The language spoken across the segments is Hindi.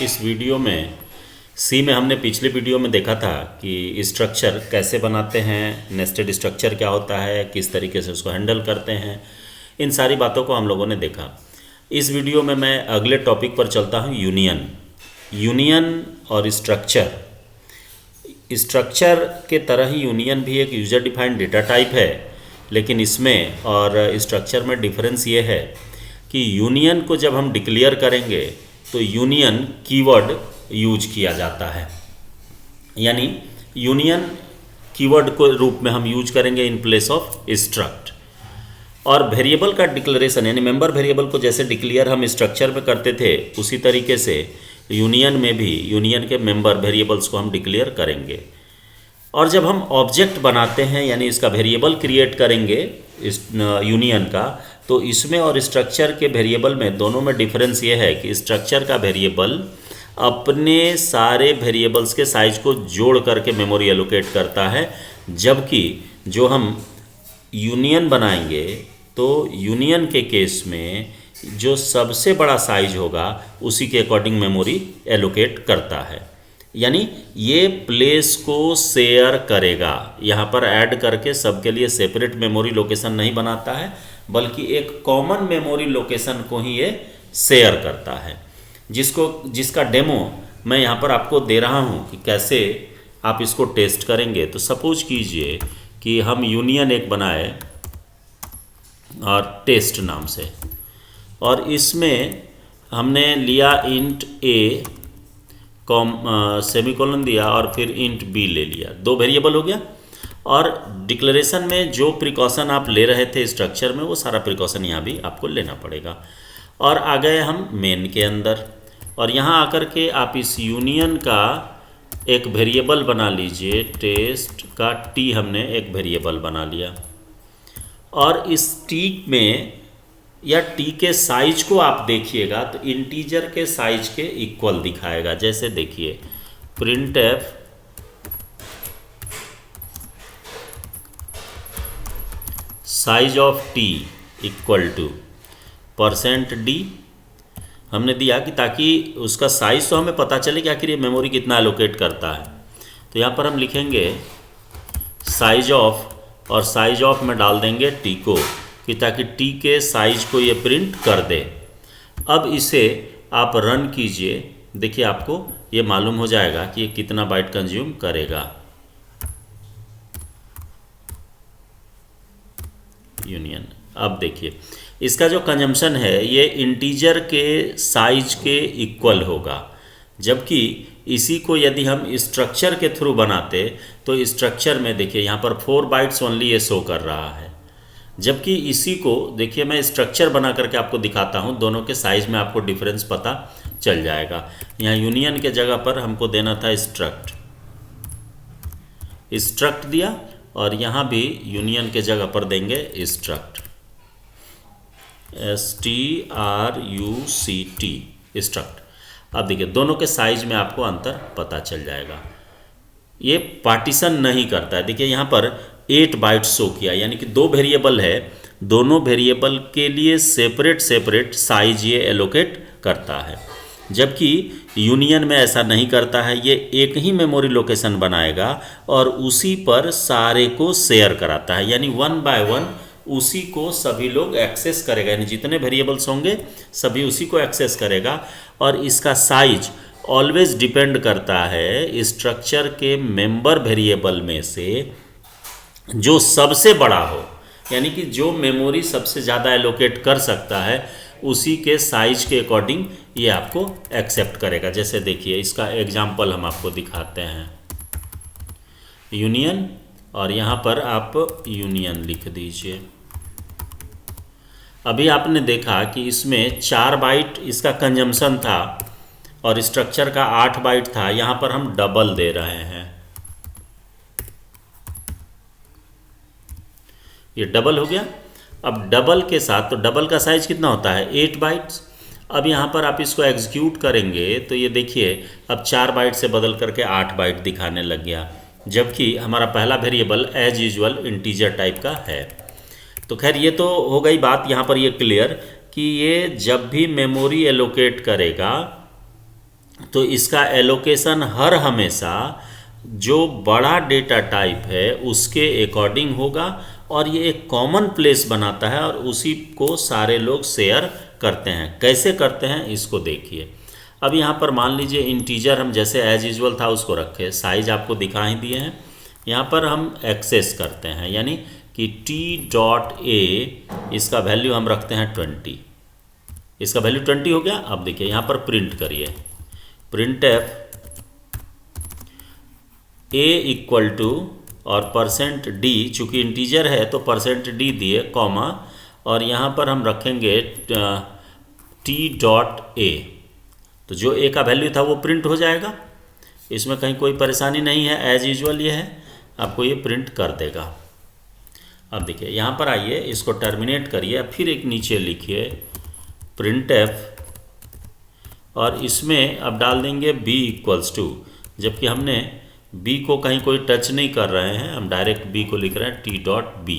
इस वीडियो में सी में हमने पिछले वीडियो में देखा था कि स्ट्रक्चर कैसे बनाते हैं, नेस्टेड स्ट्रक्चर क्या होता है, किस तरीके से उसको हैंडल करते हैं, इन सारी बातों को हम लोगों ने देखा। इस वीडियो में मैं अगले टॉपिक पर चलता हूँ, यूनियन। यूनियन और स्ट्रक्चर। स्ट्रक्चर के तरह ही यूनियन भी एक यूजर डिफाइंड डेटा टाइप है, लेकिन इसमें और स्ट्रक्चर में डिफरेंस ये है कि यूनियन को जब हम डिक्लेयर करेंगे तो यूनियन कीवर्ड यूज किया जाता है, यानी यूनियन कीवर्ड को रूप में हम यूज करेंगे इन प्लेस ऑफ स्ट्रक्ट। और वेरिएबल का डिक्लेरेशन यानी मेंबर वेरिएबल को जैसे डिक्लेयर हम स्ट्रक्चर में करते थे, उसी तरीके से यूनियन में भी यूनियन के मेंबर वेरिएबल्स को हम डिक्लेयर करेंगे। और जब हम ऑब्जेक्ट बनाते हैं यानी इसका वेरिएबल क्रिएट करेंगे इस यूनियन का, तो इसमें और स्ट्रक्चर के वेरिएबल में दोनों में डिफरेंस ये है कि स्ट्रक्चर का वेरिएबल अपने सारे वेरिएबल्स के साइज को जोड़ करके मेमोरी एलोकेट करता है, जबकि जो हम यूनियन बनाएंगे तो यूनियन के केस में जो सबसे बड़ा साइज होगा उसी के अकॉर्डिंग मेमोरी एलोकेट करता है। यानी ये प्लेस को शेयर करेगा, यहाँ पर ऐड करके सबके लिए सेपरेट मेमोरी लोकेशन नहीं बनाता है, बल्कि एक कॉमन मेमोरी लोकेशन को ही ये शेयर करता है, जिसका डेमो मैं यहाँ पर आपको दे रहा हूँ कि कैसे आप इसको टेस्ट करेंगे। तो सपोज कीजिए कि हम यूनियन एक बनाए और टेस्ट नाम से, और इसमें हमने लिया इंट ए सेमीकोलन दिया और फिर इंट बी ले लिया, दो वेरिएबल हो गया। और डिक्लेरेशन में जो प्रिकॉशन आप ले रहे थे स्ट्रक्चर में, वो सारा प्रिकॉशन यहाँ भी आपको लेना पड़ेगा। और आ गए हम मेन के अंदर, और यहाँ आकर के आप इस यूनियन का एक वेरिएबल बना लीजिए, टेस्ट का टी हमने एक वेरिएबल बना लिया। और इस टी में या टी के साइज को आप देखिएगा तो इंटीजर के साइज के इक्वल दिखाएगा। जैसे देखिए printf size of T equal to %d हमने दिया कि ताकि उसका साइज तो हमें पता चले कि आखिर ये मेमोरी कितना एलोकेट करता है। तो यहाँ पर हम लिखेंगे साइज ऑफ, और साइज ऑफ में डाल देंगे टी को, कि ताकि टी के साइज को ये प्रिंट कर दे। अब इसे आप रन कीजिए, देखिए आपको ये मालूम हो जाएगा कि ये कितना बाइट कंज्यूम करेगा। यूनियन, अब देखिए इसका जो कंजम्पशन है ये इंटीजर के साइज के इक्वल होगा, जबकि इसी को यदि हम स्ट्रक्चर के थ्रू बनाते तो स्ट्रक्चर में देखिए यहाँ पर 4 बाइट्स ओनली ये शो कर रहा है, जबकि इसी को देखिए मैं स्ट्रक्चर बना करके आपको दिखाता हूँ, दोनों के साइज में आपको डिफरेंस पता चल जाएगा। यहाँ यूनियन के जगह पर हमको देना था स्ट्रक्ट दिया, और यहाँ भी यूनियन के जगह पर देंगे स्ट्रक्ट, स्ट्रक्ट। अब देखिए दोनों के साइज में आपको अंतर पता चल जाएगा। ये पार्टीशन नहीं करता है, देखिए यहाँ पर 8 बाइट्स शो किया, यानी कि दो वेरिएबल है, दोनों वेरिएबल के लिए सेपरेट साइज ये एलोकेट करता है, जबकि यूनियन में ऐसा नहीं करता है। ये एक ही मेमोरी लोकेशन बनाएगा और उसी पर सारे को शेयर कराता है, यानी 1 बाय 1 उसी को सभी लोग एक्सेस करेगा, यानी जितने वेरिएबल्स होंगे सभी उसी को एक्सेस करेगा। और इसका साइज ऑलवेज डिपेंड करता है स्ट्रक्चर के मेंबर वेरिएबल में से जो सबसे बड़ा हो, यानी कि जो मेमोरी सबसे ज़्यादा एलोकेट कर सकता है उसी के साइज के अकॉर्डिंग ये आपको एक्सेप्ट करेगा। जैसे देखिए इसका एग्जांपल हम आपको दिखाते हैं, यूनियन, और यहाँ पर आप यूनियन लिख दीजिए। अभी आपने देखा कि इसमें 4 बाइट इसका कंजम्पशन था और स्ट्रक्चर का 8 बाइट था, यहाँ पर हम डबल दे रहे हैं, ये डबल हो गया। अब डबल के साथ तो डबल का साइज कितना होता है 8 बाइट्स। अब यहाँ पर आप इसको एग्जीक्यूट करेंगे तो ये देखिए अब 4 बाइट से बदल करके 8 बाइट दिखाने लग गया, जबकि हमारा पहला variable as usual integer type का है। तो खैर ये तो हो गई बात यहाँ पर ये क्लियर कि ये जब भी मेमोरी एलोकेट करेगा तो इसका एलोकेशन हर हमेशा जो बड़ा डेटा टाइप है उसके अकॉर्डिंग होगा, और ये एक कॉमन प्लेस बनाता है और उसी को सारे लोग शेयर करते हैं। कैसे करते हैं इसको देखिए। अब यहाँ पर मान लीजिए इंटीजर हम जैसे एज यूजुअल था उसको रखे, साइज आपको दिखा ही दिए हैं। यहाँ पर हम एक्सेस करते हैं, यानी कि t.a इसका वैल्यू हम रखते हैं 20, इसका वैल्यू 20 हो गया। अब देखिए यहाँ पर प्रिंट करिए, printf a equal to और %d, चूँकि इंटीजर है तो %d दिए कॉमा, और यहाँ पर हम रखेंगे t.a, तो जो a का वैल्यू था वो प्रिंट हो जाएगा। इसमें कहीं कोई परेशानी नहीं है, एज यूजुअल ये है, आपको ये प्रिंट कर देगा। अब देखिए यहाँ पर आइए, इसको टर्मिनेट करिए, फिर एक नीचे लिखिए प्रिंट एफ, और इसमें अब डाल देंगे b इक्वल्स टू, जबकि हमने b को कहीं कोई टच नहीं कर रहे हैं, हम डायरेक्ट b को लिख रहे हैं t.b,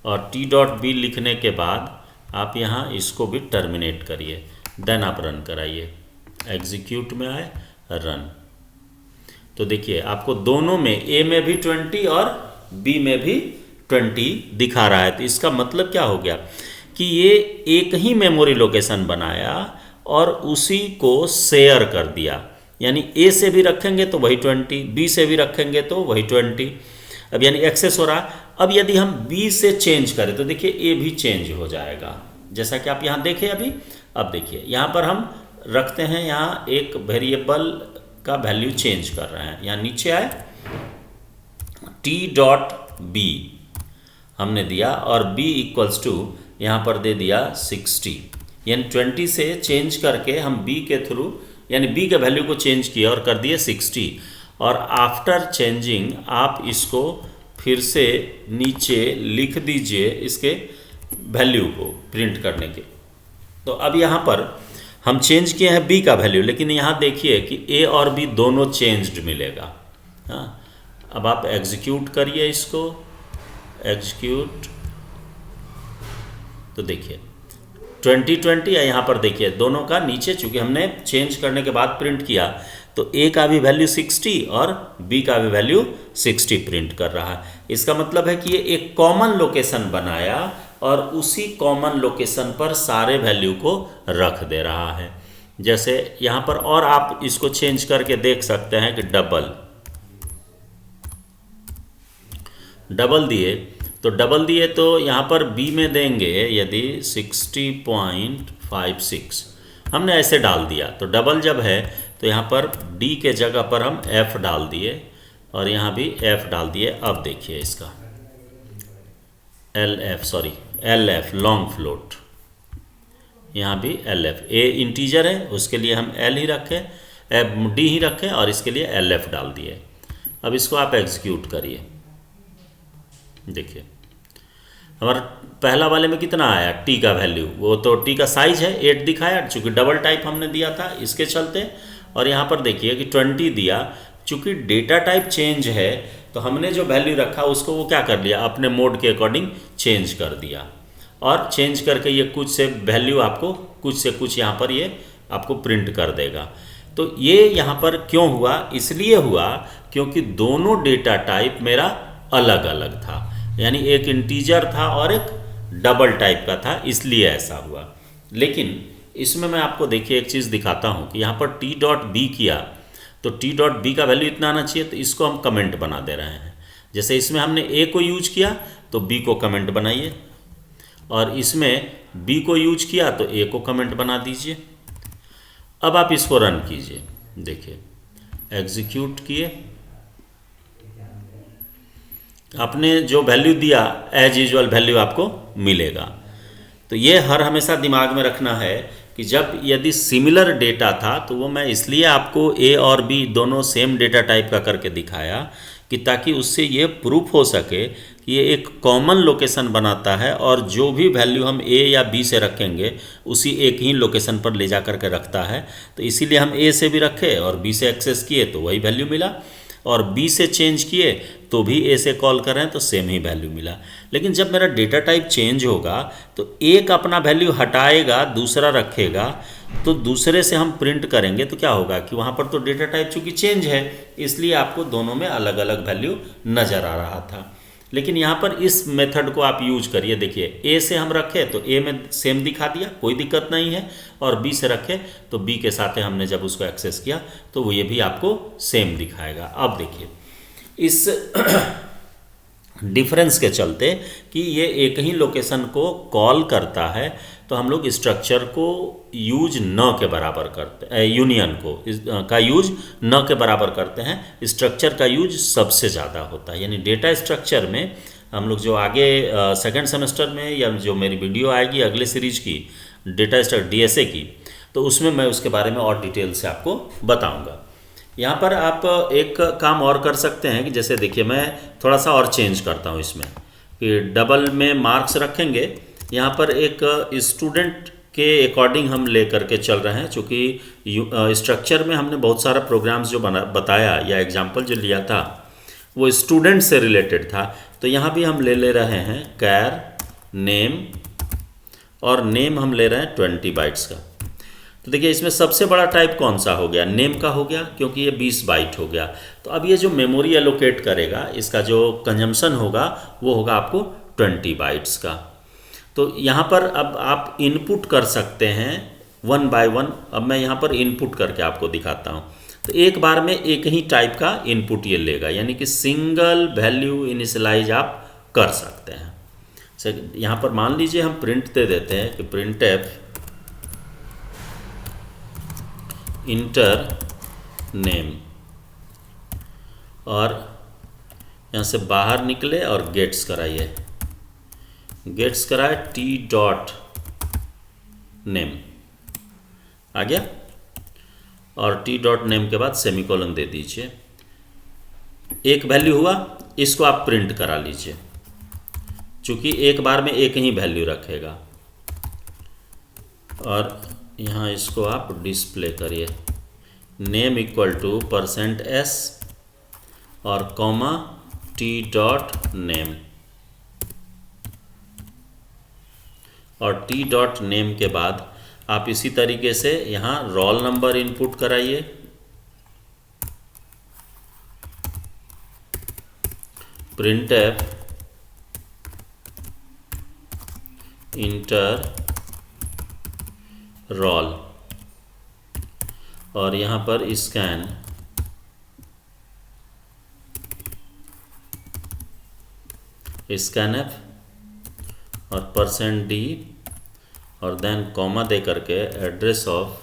और t.b लिखने के बाद आप यहाँ इसको भी टर्मिनेट करिए, देन आप रन कराइए, एग्जीक्यूट में आए रन। तो देखिए आपको दोनों में a में भी 20 और b में भी 20 दिखा रहा है। तो इसका मतलब क्या हो गया कि ये एक ही मेमोरी लोकेशन बनाया और उसी को शेयर कर दिया, यानी a से भी रखेंगे तो वही 20, b से भी रखेंगे तो वही 20। अब यानी एक्सेस हो रहा। अब यदि हम b से चेंज करें तो देखिए a भी चेंज हो जाएगा, जैसा कि आप यहाँ देखें अभी। अब देखिए यहाँ पर हम रखते हैं, यहाँ एक वेरिएबल का वैल्यू चेंज कर रहे हैं, यहाँ नीचे आए t.b हमने दिया और b इक्वल्स टू यहाँ पर दे दिया 60, यानी 20 से चेंज करके हम b के थ्रू, यानी b के वैल्यू को चेंज किया और कर दिए 60, और आफ्टर चेंजिंग आप इसको फिर से नीचे लिख दीजिए इसके वैल्यू को प्रिंट करने के। तो अब यहाँ पर हम चेंज किए हैं b का वैल्यू, लेकिन यहाँ देखिए कि a और b दोनों चेंज्ड मिलेगा। हाँ, अब आप एग्जीक्यूट करिए इसको, एग्जीक्यूट, तो देखिए 2020 या यहाँ पर देखिए दोनों का नीचे, चूँकि हमने चेंज करने के बाद प्रिंट किया तो a का भी वैल्यू 60 और b का भी वैल्यू 60 प्रिंट कर रहा है। इसका मतलब है कि ये एक कॉमन लोकेशन बनाया और उसी कॉमन लोकेशन पर सारे वैल्यू को रख दे रहा है। जैसे यहाँ पर और आप इसको चेंज करके देख सकते हैं कि डबल दिए तो यहाँ पर b में देंगे यदि 60.56 हमने ऐसे डाल दिया, तो डबल जब है तो यहाँ पर d के जगह पर हम f डाल दिए और यहाँ भी f डाल दिए। अब देखिए इसका LF लॉन्ग फ्लोट, यहाँ भी LF, a इंटीजर है उसके लिए हम L ही रखें, D ही रखें और इसके लिए LF डाल दिए। अब इसको आप एग्जीक्यूट करिए, देखिए हमारा पहला वाले में कितना आया t का वैल्यू, वो तो t का साइज है 8 दिखाया, चूँकि डबल टाइप हमने दिया था इसके चलते। और यहाँ पर देखिए कि 20 दिया, चूँकि डेटा टाइप चेंज है तो हमने जो वैल्यू रखा उसको वो क्या कर लिया, अपने मोड के अकॉर्डिंग चेंज कर दिया, और चेंज करके ये कुछ से वैल्यू आपको कुछ से कुछ यहाँ पर ये आपको प्रिंट कर देगा। तो ये यहाँ पर क्यों हुआ, इसलिए हुआ क्योंकि दोनों डेटा टाइप मेरा अलग अलग था, यानी एक इंटीजर था और एक डबल टाइप का था, इसलिए ऐसा हुआ। लेकिन इसमें मैं आपको देखिए एक चीज़ दिखाता हूँ कि यहाँ पर t.b किया तो t.b का वैल्यू इतना आना चाहिए, तो इसको हम कमेंट बना दे रहे हैं। जैसे इसमें हमने a को यूज किया तो b को कमेंट बनाइए, और इसमें b को यूज किया तो a को कमेंट बना दीजिए। अब आप इसको रन कीजिए, देखिए एग्जीक्यूट किए, आपने जो वैल्यू दिया एज यूजुअल वैल्यू आपको मिलेगा। तो ये हर हमेशा दिमाग में रखना है कि जब यदि सिमिलर डेटा था तो वो मैं इसलिए आपको a और b दोनों सेम डेटा टाइप का करके दिखाया कि ताकि उससे ये प्रूफ हो सके कि ये एक कॉमन लोकेशन बनाता है और जो भी वैल्यू हम a या b से रखेंगे उसी एक ही लोकेशन पर ले जा कर के रखता है। तो इसीलिए हम a से भी रखे और b से एक्सेस किए तो वही वैल्यू मिला। और बी से चेंज किए तो भी ए से कॉल कर रहे हैं तो सेम ही वैल्यू मिला। लेकिन जब मेरा डेटा टाइप चेंज होगा तो एक अपना वैल्यू हटाएगा, दूसरा रखेगा, तो दूसरे से हम प्रिंट करेंगे तो क्या होगा कि वहाँ पर तो डेटा टाइप चूँकि चेंज है, इसलिए आपको दोनों में अलग अलग वैल्यू नज़र आ रहा था। लेकिन यहाँ पर इस मेथड को आप यूज करिए। देखिए ए से हम रखे तो ए में सेम दिखा दिया, कोई दिक्कत नहीं है, और बी से रखे तो बी के साथ हमने जब उसको एक्सेस किया तो वो ये भी आपको सेम दिखाएगा। अब देखिए इस डिफरेंस के चलते कि ये एक ही लोकेशन को कॉल करता है तो हम लोग स्ट्रक्चर को यूज न के बराबर करते हैं, यूनियन का यूज न के बराबर करते हैं, स्ट्रक्चर का यूज सबसे ज़्यादा होता है। यानी डेटा स्ट्रक्चर में हम लोग जो आगे सेकंड सेमेस्टर में या जो मेरी वीडियो आएगी अगले सीरीज की डेटा स्ट्रक्चर डीएसए की, तो उसमें मैं उसके बारे में और डिटेल से आपको बताऊँगा। यहाँ पर आप एक काम और कर सकते हैं कि जैसे देखिए मैं थोड़ा सा और चेंज करता हूँ इसमें कि डबल में मार्क्स रखेंगे। यहाँ पर एक स्टूडेंट के अकॉर्डिंग हम ले करके चल रहे हैं, चूँकि स्ट्रक्चर में हमने बहुत सारा प्रोग्राम्स जो बताया या एग्जाम्पल जो लिया था वो स्टूडेंट से रिलेटेड था, तो यहाँ भी हम ले रहे हैं कैर नेम, और नेम हम ले रहे हैं 20 बाइट्स का। तो देखिए इसमें सबसे बड़ा टाइप कौन सा हो गया, नेम का हो गया, क्योंकि ये 20 बाइट हो गया। तो अब ये जो मेमोरी एलोकेट करेगा, इसका जो कंजम्पशन होगा वो होगा आपको 20 बाइट्स का। तो यहाँ पर अब आप इनपुट कर सकते हैं 1 बाय 1। अब मैं यहाँ पर इनपुट करके आपको दिखाता हूँ। तो एक बार में एक ही टाइप का इनपुट ये लेगा, यानी कि सिंगल वैल्यू इनिशियलाइज आप कर सकते हैं। यहाँ पर मान लीजिए हम प्रिंट दे देते हैं कि प्रिंट एफ इंटर नेम, और यहाँ से बाहर निकले और गेट्स कराइए, गेट्स कराए टी डॉट नेम आ गया, और टी डॉट नेम के बाद सेमीकोलन दे दीजिए। एक वैल्यू हुआ, इसको आप प्रिंट करा लीजिए, चूँकि एक बार में एक ही वैल्यू रखेगा, और यहाँ इसको आप डिस्प्ले करिए नेम इक्वल टू %s और कॉमा टी डॉट नेम, और टी डॉट नेम के बाद आप इसी तरीके से यहाँ रोल नंबर इनपुट कराइए, प्रिंट एफ इंटर रोल, और यहाँ पर स्कैन स्कैनएफ और %d और देन कॉमा दे करके एड्रेस ऑफ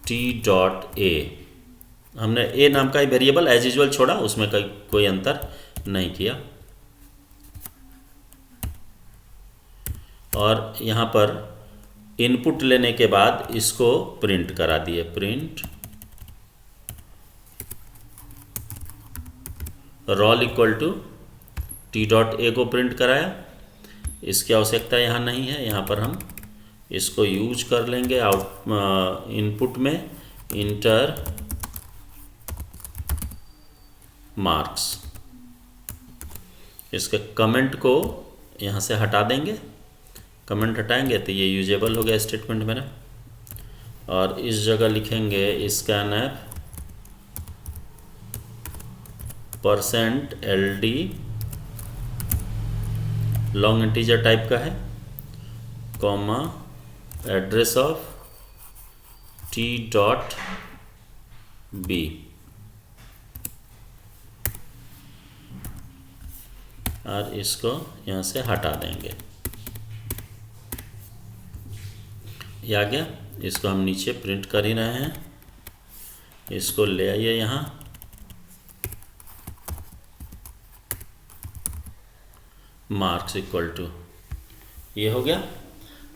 टी डॉट ए। हमने ए नाम का ही वेरिएबल एज यूजुअल छोड़ा, उसमें कोई अंतर नहीं किया। और यहाँ पर इनपुट लेने के बाद इसको प्रिंट करा दिए, print roll equal to T dot A को प्रिंट कराया। इसकी आवश्यकता यहाँ नहीं है, यहाँ पर हम इसको यूज कर लेंगे आउट इनपुट में इंटर मार्क्स। इसके कमेंट को यहाँ से हटा देंगे, कमेंट हटाएंगे तो ये यूजेबल हो गया स्टेटमेंट मेरा, और इस जगह लिखेंगे scanf %LD long integer type का है, comma address of T dot B, और इसको यहाँ से हटा देंगे। ये आ गया, इसको हम नीचे प्रिंट कर ही रहे हैं, इसको ले आइए यहाँ, मार्क्स इक्वल टू, ये हो गया।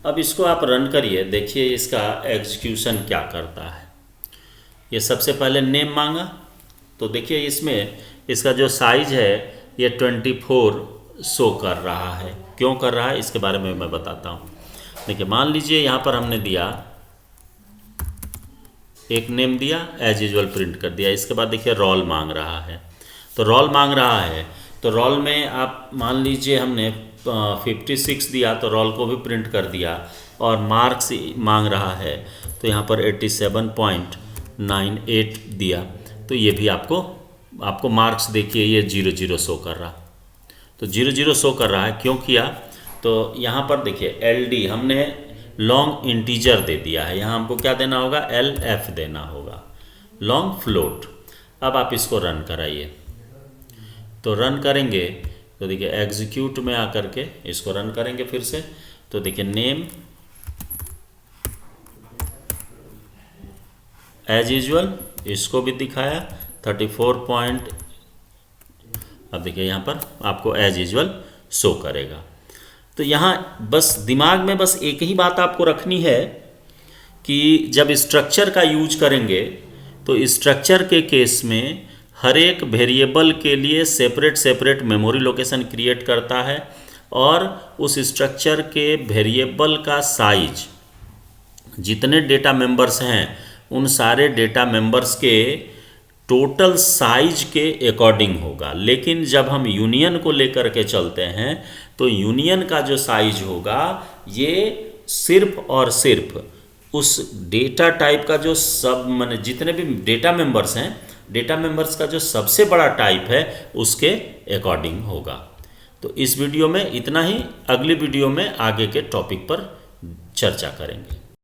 अब इसको आप रन करिए, देखिए इसका एग्जीक्यूशन क्या करता है। ये सबसे पहले नेम मांगा, तो देखिए इसमें इसका जो साइज है ये 24 शो कर रहा है। क्यों कर रहा है इसके बारे में मैं बताता हूँ। देखिए मान लीजिए यहाँ पर हमने दिया एक नेम दिया, एज यूजुअल प्रिंट कर दिया। इसके बाद देखिए रोल मांग रहा है, तो रोल मांग रहा है तो रोल में आप मान लीजिए हमने 56 दिया तो रोल को भी प्रिंट कर दिया, और मार्क्स मांग रहा है तो यहाँ पर 87.98 दिया, तो ये भी आपको मार्क्स देखिए ये 00 शो कर रहा, तो 00 शो कर रहा है। क्यों किया, तो यहाँ पर देखिए LD हमने लॉन्ग इंटीजर दे दिया है, यहाँ हमको क्या देना होगा, LF देना होगा, लॉन्ग फ्लोट। अब आप इसको रन कराइए, तो रन करेंगे तो देखिए एग्जीक्यूट में आकर के इसको रन करेंगे फिर से, तो देखिए नेम एज यूजुअल इसको भी दिखाया 34 अब देखिए यहाँ पर आपको एज यूजुअल शो करेगा। तो यहाँ बस दिमाग में बस एक ही बात आपको रखनी है कि जब स्ट्रक्चर का यूज करेंगे तो स्ट्रक्चर के केस में हर एक वेरिएबल के लिए सेपरेट मेमोरी लोकेशन क्रिएट करता है, और उस स्ट्रक्चर के वेरिएबल का साइज जितने डेटा मेंबर्स हैं उन सारे डेटा मेंबर्स के टोटल साइज के अकॉर्डिंग होगा। लेकिन जब हम यूनियन को लेकर के चलते हैं तो यूनियन का जो साइज होगा ये सिर्फ और सिर्फ उस डेटा टाइप का जो सब माने जितने भी डेटा मेंबर्स हैं, डेटा मेंबर्स का जो सबसे बड़ा टाइप है उसके अकॉर्डिंग होगा। तो इस वीडियो में इतना ही, अगली वीडियो में आगे के टॉपिक पर चर्चा करेंगे।